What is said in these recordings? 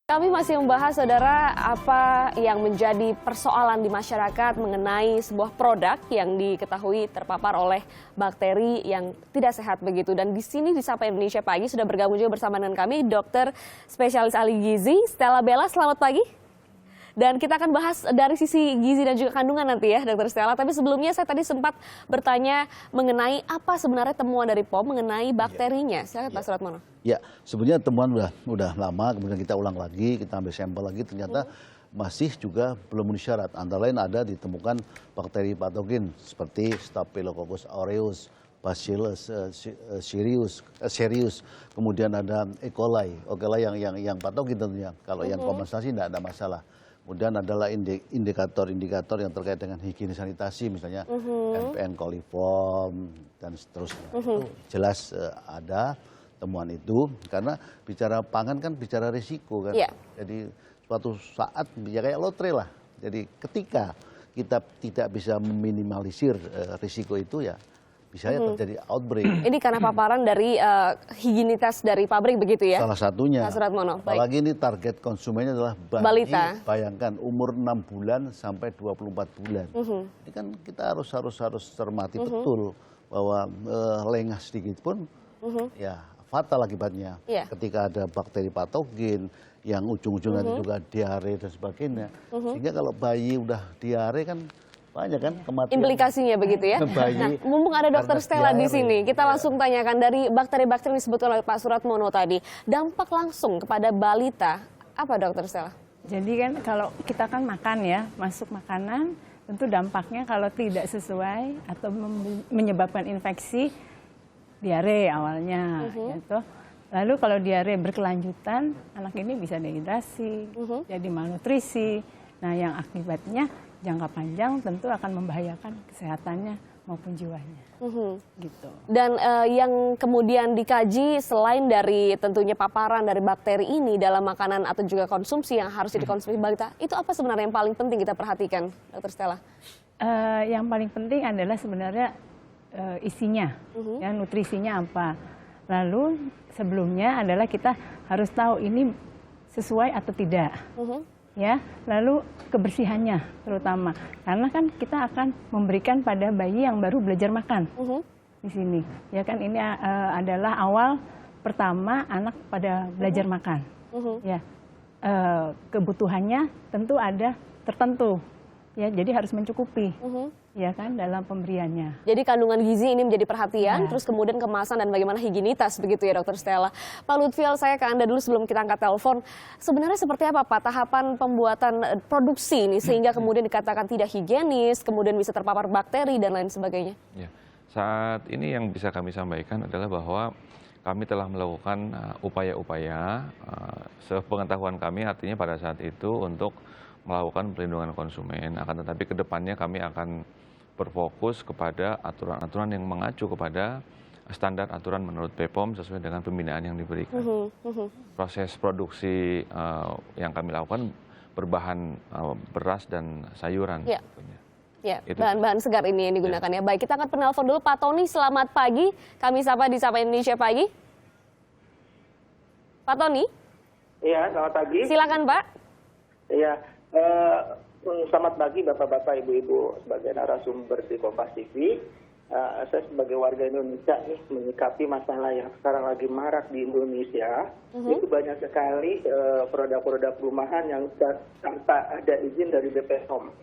Kami masih membahas, saudara, apa yang menjadi persoalan di masyarakat mengenai sebuah produk yang diketahui terpapar oleh bakteri yang tidak sehat begitu. Dan di sini di Sapa Indonesia Pagi sudah bergabung juga bersama dengan kami dokter spesialis ahli gizi Stella Bella. Selamat pagi. Dan kita akan bahas dari sisi gizi dan juga kandungan nanti ya, Dokter Stella. Tapi sebelumnya saya tadi sempat bertanya mengenai apa sebenarnya temuan dari POM mengenai bakterinya. Silakan Pak Suratmono. Ya, sebenarnya temuan udah lama, kemudian kita ulang lagi, kita ambil sampel lagi, ternyata masih juga belum memenuhi syarat. Antara lain ada ditemukan bakteri patogen seperti Staphylococcus aureus, Bacillus cereus, kemudian ada E. coli yang patogen tentunya. Kalau yang kompensasi tidak ada masalah. Kemudian adalah indikator-indikator yang terkait dengan higienis sanitasi, misalnya MPN coliform dan seterusnya. Itu jelas ada temuan itu, karena bicara pangan kan bicara risiko kan. Jadi suatu saat ya kayak lotre lah. Jadi ketika kita tidak bisa meminimalisir risiko itu, ya bisa terjadi outbreak. Ini karena paparan dari higienitas dari pabrik begitu ya? Salah satunya. Pak Suratmono. Apalagi ini target konsumennya adalah balita. Bayangkan umur 6 bulan sampai 24 bulan. Ini kan kita harus cermati betul bahwa lengah sedikit pun ya fatal akibatnya. Ketika ada bakteri patogen yang ujung-ujungnya nanti juga diare dan sebagainya. Sehingga kalau bayi udah diare kan banyak kan kematian. Implikasinya begitu ya. Nah, mumpung ada Dokter Stella di sini, kita langsung tanyakan dari bakteri-bakteri yang disebutkan oleh Pak Suratmono tadi, dampak langsung kepada balita apa, Dokter Stella? Jadi kan kalau kita kan makan ya, masuk makanan, tentu dampaknya kalau tidak sesuai atau menyebabkan infeksi, diare awalnya, gitu. Lalu kalau diare berkelanjutan, anak ini bisa dehidrasi, jadi malnutrisi. Nah, yang akibatnya jangka panjang tentu akan membahayakan kesehatannya maupun jiwanya. Gitu. Dan yang kemudian dikaji selain dari tentunya paparan dari bakteri ini dalam makanan atau juga konsumsi yang harus dikonsumsi balita, itu apa sebenarnya yang paling penting kita perhatikan, Dokter Stella? Yang paling penting adalah sebenarnya isinya, ya, nutrisinya apa. Lalu sebelumnya adalah kita harus tahu ini sesuai atau tidak. Ya, lalu kebersihannya terutama, karena kan kita akan memberikan pada bayi yang baru belajar makan di sini, ya kan ini adalah awal pertama anak pada belajar makan, ya kebutuhannya tentu ada tertentu, ya jadi harus mencukupi, ya kan dalam pemberiannya. Jadi kandungan gizi ini menjadi perhatian, terus kemudian kemasan dan bagaimana higienitas begitu ya, Dokter Stella. Pak Lutfiel, saya ke Anda dulu sebelum kita angkat telepon. Sebenarnya seperti apa Pak tahapan pembuatan produksi ini sehingga kemudian dikatakan tidak higienis, kemudian bisa terpapar bakteri dan lain sebagainya? Ya, saat ini yang bisa kami sampaikan adalah bahwa kami telah melakukan upaya-upaya sepengetahuan kami, artinya pada saat itu untuk melakukan perlindungan konsumen. Akan tetapi ke depannya kami akan berfokus kepada aturan-aturan yang mengacu kepada standar aturan menurut BPOM sesuai dengan pembinaan yang diberikan. Proses produksi yang kami lakukan berbahan beras dan sayuran. Ya, bahan-bahan segar ini yang digunakan ya. Baik, kita akan penelpon dulu Pak Tony. Selamat pagi, kami sapa di Sapa Indonesia Pagi. Pak Tony? Iya, selamat pagi. Silakan Pak. Iya, selamat pagi Bapak-Bapak, Ibu-Ibu sebagai narasumber di Kompas TV. Saya sebagai warga Indonesia nih menyikapi masalah yang sekarang lagi marak di Indonesia. Itu banyak sekali produk-produk rumahan yang tanpa ada izin dari BPOM.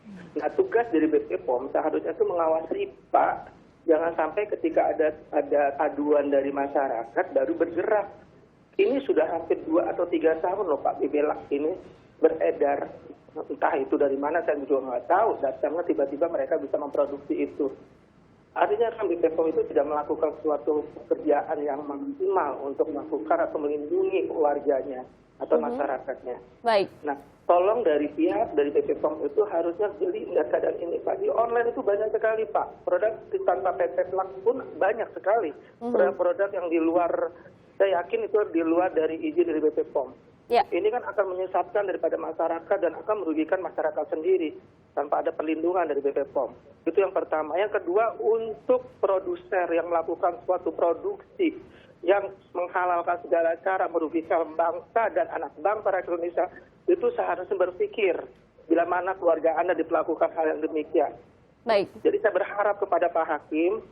Nah, tugas dari BPOM seharusnya itu mengawasi Pak, jangan sampai ketika ada aduan dari masyarakat baru bergerak. Ini sudah hampir 2 atau 3 tahun loh Pak, bibelak ini beredar, entah itu dari mana saya juga nggak tahu, datangnya tiba-tiba mereka bisa memproduksi itu. Artinya kan BPOM itu tidak melakukan suatu pekerjaan yang maksimal untuk melakukan atau melindungi warganya atau masyarakatnya. Baik. Nah, tolong dari pihak dari BPOM itu harusnya jeli data dan ini Pak. Di online itu banyak sekali Pak, produk tanpa PT Plak pun banyak sekali. Produk-produk yang di luar, saya yakin itu di luar dari izin dari BPOM. Ini kan akan menyesatkan daripada masyarakat dan akan merugikan masyarakat sendiri tanpa ada perlindungan dari BPOM. Itu yang pertama. Yang kedua, untuk produser yang melakukan suatu produksi yang menghalalkan segala cara merugikan bangsa dan anak bangsa rakyat Indonesia, itu seharusnya berpikir bila mana keluarga Anda diperlakukan hal yang demikian. Baik. Jadi saya berharap kepada Pak Hakim,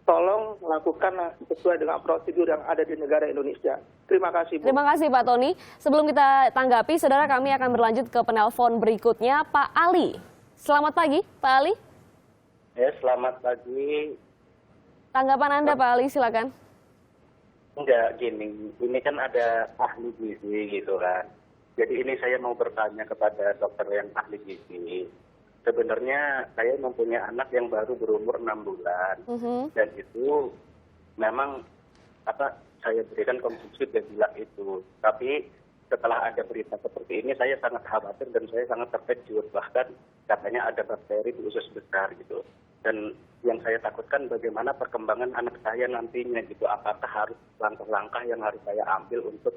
tolong lakukanlah sesuai dengan prosedur yang ada di negara Indonesia. Terima kasih, Bu. Terima kasih Pak Tony. Sebelum kita tanggapi, saudara, kami akan berlanjut ke penelpon berikutnya, Pak Ali. Selamat pagi, Pak Ali. Ya, selamat pagi. Tanggapan Anda, Pak Ali, silakan. Enggak, gini, ini kan ada ahli gizi gitu kan. Jadi ini saya mau bertanya kepada dokter yang ahli gizi. Sebenarnya saya mempunyai anak yang baru berumur 6 bulan. Dan itu memang saya berikan konsumsi Babylag itu. Tapi setelah ada berita seperti ini, saya sangat khawatir dan saya sangat terkejut. Bahkan katanya ada bakteri di usus besar gitu. Dan yang saya takutkan bagaimana perkembangan anak saya nantinya gitu. Apakah harus langkah-langkah yang harus saya ambil untuk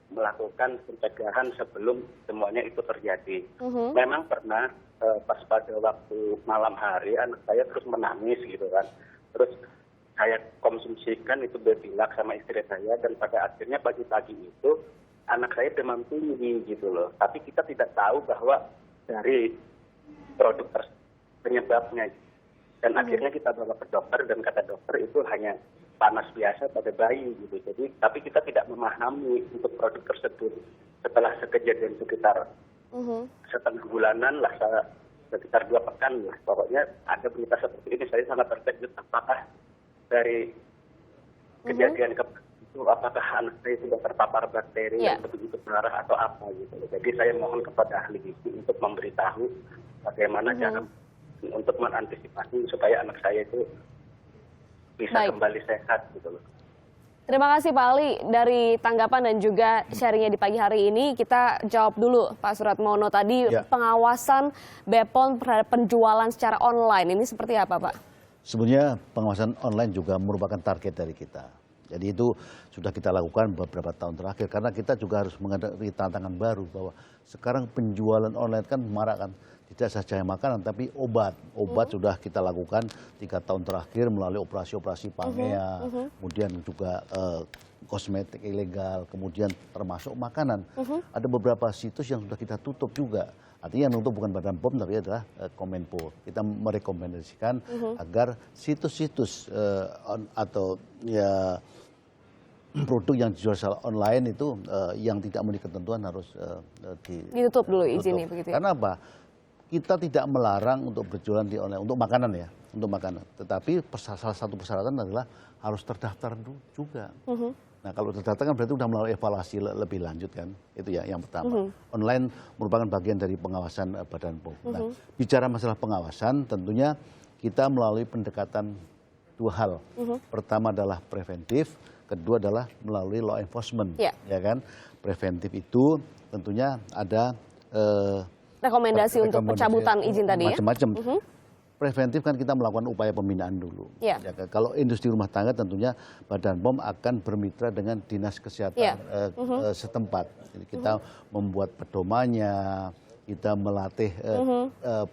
melakukan pencegahan sebelum semuanya itu terjadi. Memang pernah pas pada waktu malam hari anak saya terus menangis gitu kan. Terus saya konsumsikan itu Babylag sama istri saya, dan pada akhirnya pagi-pagi itu anak saya demam tinggi gitu loh. Tapi kita tidak tahu bahwa dari produk penyebabnya. Dan akhirnya kita bawa ke dokter dan kata dokter itu hanya panas biasa pada bayi gitu. Jadi tapi kita tidak memahami untuk produk tersebut. Setelah kejadian sekitar setengah bulanan lah, sekitar 2 pekan lah. Pokoknya ada berita seperti ini, saya sangat terkejut. Apakah dari kejadian itu apakah anak saya sudah terpapar bakteri yang begitu parah atau apa gitu. Jadi saya mohon kepada ahli gizi untuk memberitahu bagaimana cara untuk mengantisipasi supaya anak saya itu bisa kembali sehat gitu loh. Terima kasih Pak Ali dari tanggapan dan juga sharingnya di pagi hari ini. Kita jawab dulu Pak Suratmono tadi, pengawasan BPOM terhadap penjualan secara online ini seperti apa Pak? Sebenarnya pengawasan online juga merupakan target dari kita. Jadi itu sudah kita lakukan beberapa tahun terakhir karena kita juga harus menghadapi tantangan baru bahwa sekarang penjualan online kan marak kan. Tidak saja makanan tapi obat. Obat sudah kita lakukan 3 tahun terakhir melalui operasi-operasi Pangea, kemudian juga kosmetik ilegal, kemudian termasuk makanan. Ada beberapa situs yang sudah kita tutup juga. Artinya yang nutup bukan Badan POM tapi adalah Kominfo. Kita merekomendasikan agar situs-situs atau ya produk yang dijual secara online itu yang tidak memiliki ketentuan harus ditutup dulu izinnya begitu ya? Karena apa? Kita tidak melarang untuk berjualan di online, untuk makanan ya, untuk makanan. Tetapi salah satu persyaratan adalah harus terdaftar juga. Nah kalau terdaftar kan berarti sudah melalui evaluasi lebih lanjut kan, itu ya yang pertama. Online merupakan bagian dari pengawasan Badan POM. Nah, bicara masalah pengawasan tentunya kita melalui pendekatan 2 hal. Pertama adalah preventif, kedua adalah melalui law enforcement, ya kan. Preventif itu tentunya ada rekomendasi untuk pencabutan izin tadi ya? Macam-macam. Preventif kan kita melakukan upaya pembinaan dulu. Ya, kalau industri rumah tangga tentunya Badan POM akan bermitra dengan dinas kesehatan setempat. Jadi kita membuat pedomannya, kita melatih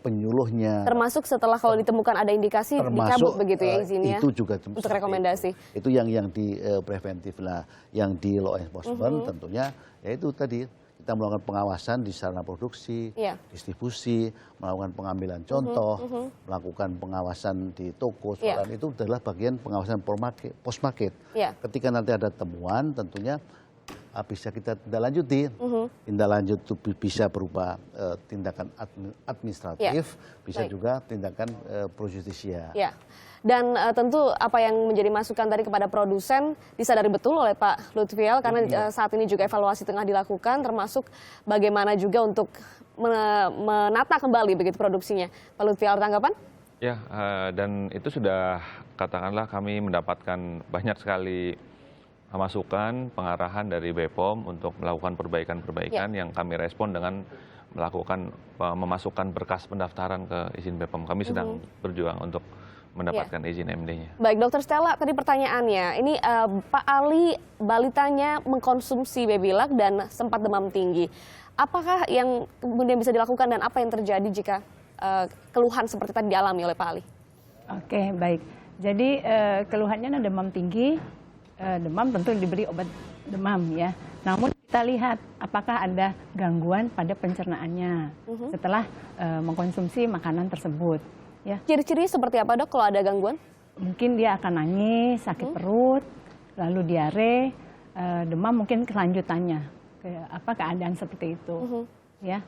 penyuluhnya. Termasuk setelah kalau ditemukan ada indikasi dicabut begitu ya izinnya. Itu juga untuk rekomendasi. Itu yang di preventif lah, yang di law enforcement tentunya yaitu tadi. Kita melakukan pengawasan di sarana produksi, distribusi, melakukan pengambilan contoh, melakukan pengawasan di toko, dan itu adalah bagian pengawasan post market. Ketika nanti ada temuan, tentunya bisa kita tindak lanjuti. Tindak lanjut itu bisa berupa tindakan administratif, bisa juga tindakan pro justisia. Dan tentu apa yang menjadi masukan tadi kepada produsen disadari betul oleh Pak Lutfiel karena saat ini juga evaluasi tengah dilakukan termasuk bagaimana juga untuk menata kembali begitu produksinya. Pak Lutfiel, tanggapan? Ya, dan itu sudah katakanlah kami mendapatkan banyak sekali masukan, pengarahan dari BPOM untuk melakukan perbaikan-perbaikan yang kami respon dengan melakukan memasukkan berkas pendaftaran ke izin BPOM. Kami sedang berjuang untuk mendapatkan izin MD-nya. Baik, Dokter Stella, tadi pertanyaannya, ini Pak Ali balitanya mengkonsumsi Babylag dan sempat demam tinggi. Apakah yang kemudian bisa dilakukan dan apa yang terjadi jika keluhan seperti tadi dialami oleh Pak Ali? Oke, baik. Jadi keluhannya demam tinggi, demam tentu diberi obat demam ya. Namun kita lihat apakah ada gangguan pada pencernaannya setelah mengkonsumsi makanan tersebut. Ya. Ciri-ciri seperti apa dok kalau ada gangguan? Mungkin dia akan nangis, sakit perut, lalu diare, demam mungkin kelanjutannya, keadaan seperti itu. Ya,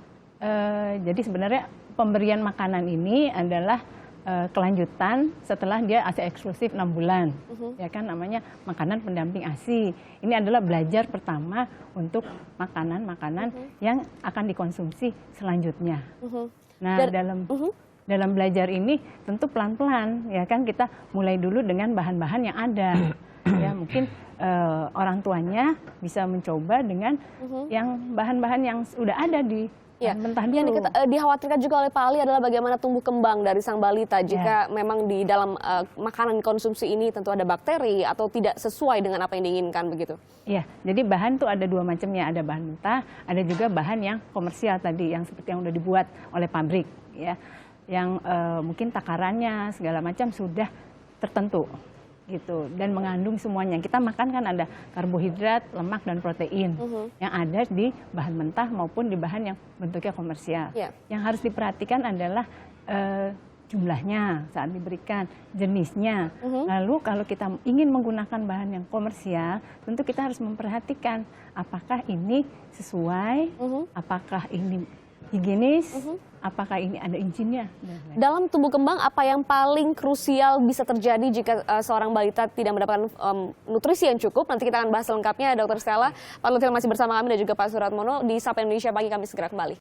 jadi sebenarnya pemberian makanan ini adalah kelanjutan setelah dia ASI eksklusif 6 bulan, ya kan namanya makanan pendamping ASI. Ini adalah belajar pertama untuk makanan-makanan yang akan dikonsumsi selanjutnya. Nah, dalam belajar ini tentu pelan-pelan, ya kan kita mulai dulu dengan bahan-bahan yang ada. Ya mungkin orang tuanya bisa mencoba dengan yang bahan-bahan yang sudah ada di mentah dulu. Yang dikhawatirkan juga oleh Pak Ali adalah bagaimana tumbuh kembang dari sang balita jika memang di dalam makanan konsumsi ini tentu ada bakteri atau tidak sesuai dengan apa yang diinginkan begitu. Iya, jadi bahan tuh ada dua macamnya, ada bahan mentah, ada juga bahan yang komersial tadi yang seperti yang udah dibuat oleh pabrik, ya, yang mungkin takarannya segala macam sudah tertentu. Gitu dan mengandung semuanya. Kita makan kan ada karbohidrat, lemak dan protein yang ada di bahan mentah maupun di bahan yang bentuknya komersial. Yang harus diperhatikan adalah jumlahnya saat diberikan, jenisnya. Lalu kalau kita ingin menggunakan bahan yang komersial, tentu kita harus memperhatikan apakah ini sesuai, apakah ini higienis, apakah ini ada izinnya. Dalam tumbuh kembang, apa yang paling krusial bisa terjadi jika seorang balita tidak mendapatkan nutrisi yang cukup? Nanti kita akan bahas lengkapnya, Dr. Stella. Pak Lutfi masih bersama kami dan juga Pak Suratmono di Sapa Indonesia Pagi, kami segera kembali.